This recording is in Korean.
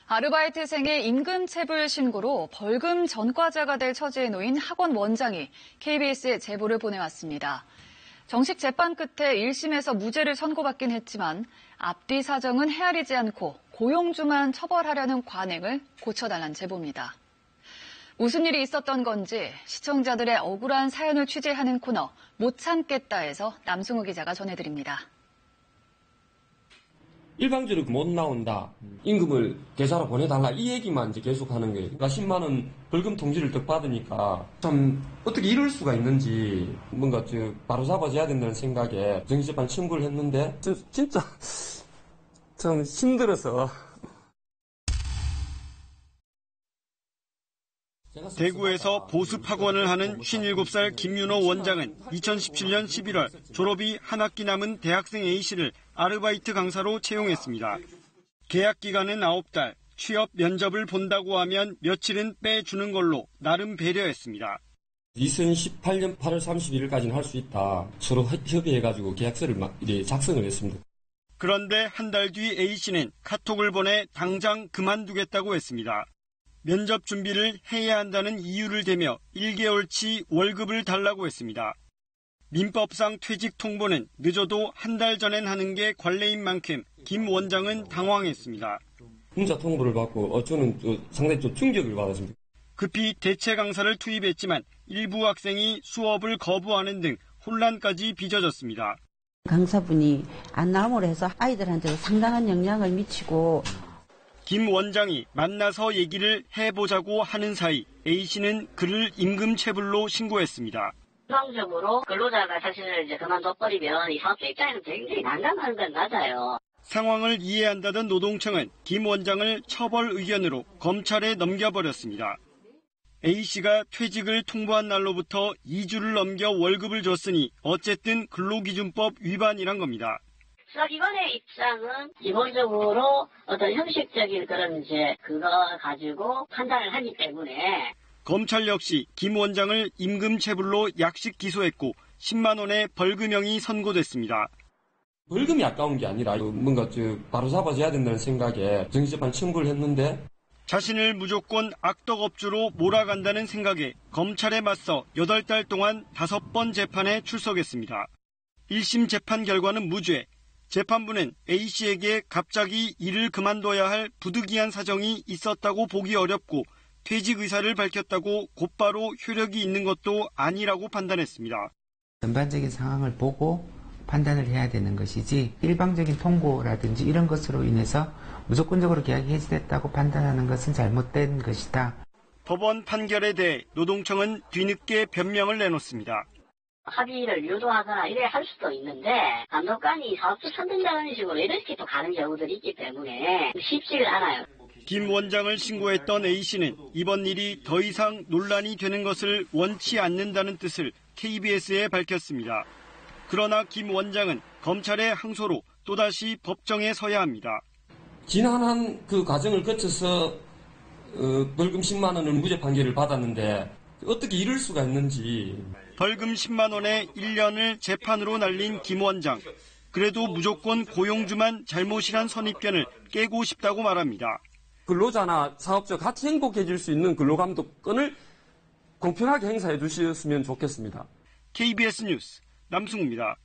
아르바이트생의 임금체불 신고로 벌금 전과자가 될 처지에 놓인 학원 원장이 KBS에 제보를 보내왔습니다. 정식 재판 끝에 1심에서 무죄를 선고받긴 했지만 앞뒤 사정은 헤아리지 않고 고용주만 처벌하려는 관행을 고쳐달란 제보입니다. 무슨 일이 있었던 건지 시청자들의 억울한 사연을 취재하는 코너 못 참겠다에서 남승우 기자가 전해드립니다. 일방적으로 못 나온다. 임금을 계좌로 보내달라. 이 얘기만 이제 계속 하는 거예요. 그러니까 10만 원 벌금 통지를 딱 받으니까 참 어떻게 이럴 수가 있는지 뭔가 바로 잡아줘야 된다는 생각에 정치재판 청구를 했는데 진짜 참 힘들어서. 대구에서 보습학원을 하는 57살 김윤호 원장은 2017년 11월 졸업이 한 학기 남은 대학생 A씨를 아르바이트 강사로 채용했습니다. 계약 기간은 9달, 취업 면접을 본다고 하면 며칠은 빼주는 걸로 나름 배려했습니다. 2018년 8월 31일까지는 할 수 있다. 서로 협의해가지고 계약서를 작성을 했습니다. 그런데 한 달 뒤 A씨는 카톡을 보내 당장 그만두겠다고 했습니다. 면접 준비를 해야 한다는 이유를 대며 1개월치 월급을 달라고 했습니다. 민법상 퇴직 통보는 늦어도 한 달 전엔 하는 게 관례인 만큼 김 원장은 당황했습니다. 문자 통보를 받고 저는 상당히 좀 충격을 받았습니다. 급히 대체 강사를 투입했지만 일부 학생이 수업을 거부하는 등 혼란까지 빚어졌습니다. 강사분이 안 나옴으로 해서 아이들한테 상당한 영향을 미치고 김 원장이 만나서 얘기를 해보자고 하는 사이 A씨는 그를 임금체불로 신고했습니다. 일방적으로 근로자가 자신을 그만둬버리면 이 사업자 입장에서 굉장히 난감한 건 맞아요. 상황을 이해한다던 노동청은 김 원장을 처벌 의견으로 검찰에 넘겨버렸습니다. A씨가 퇴직을 통보한 날로부터 2주를 넘겨 월급을 줬으니 어쨌든 근로기준법 위반이란 겁니다. 수사기관의 입장은 기본적으로 어떤 형식적인 그런 그거 가지고 판단을 하기 때문에 검찰 역시 김 원장을 임금체불로 약식 기소했고 10만 원의 벌금형이 선고됐습니다. 벌금이 아까운 게 아니라 뭔가 바로 잡아줘야 된다는 생각에 정치재판 청구를 했는데 자신을 무조건 악덕업주로 몰아간다는 생각에 검찰에 맞서 8달 동안 5번 재판에 출석했습니다. 1심 재판 결과는 무죄. 재판부는 A씨에게 갑자기 일을 그만둬야 할 부득이한 사정이 있었다고 보기 어렵고 퇴직 의사를 밝혔다고 곧바로 효력이 있는 것도 아니라고 판단했습니다. 전반적인 상황을 보고 판단을 해야 되는 것이지 일방적인 통고라든지 이런 것으로 인해서 무조건적으로 계약이 해지됐다고 판단하는 것은 잘못된 것이다. 법원 판결에 대해 노동청은 뒤늦게 변명을 내놓습니다. 합의를 유도하거나 이래 할 수도 있는데 감독관이 사업주 선택자는 식으로 이렇게 또 가는 경우들이 있기 때문에 쉽지가 않아요. 김 원장을 신고했던 A씨는 이번 일이 더 이상 논란이 되는 것을 원치 않는다는 뜻을 KBS에 밝혔습니다. 그러나 김 원장은 검찰의 항소로 또다시 법정에 서야 합니다. 지난한 그 과정을 거쳐서 벌금 10만 원을 무죄 판결을 받았는데 어떻게 이럴 수가 있는지. 벌금 10만 원에 1년을 재판으로 날린 김 원장. 그래도 무조건 고용주만 잘못이란 선입견을 깨고 싶다고 말합니다. 근로자나 사업자 같이 행복해질 수 있는 근로감독권을 공평하게 행사해 주셨으면 좋겠습니다. KBS 뉴스 남승우입니다.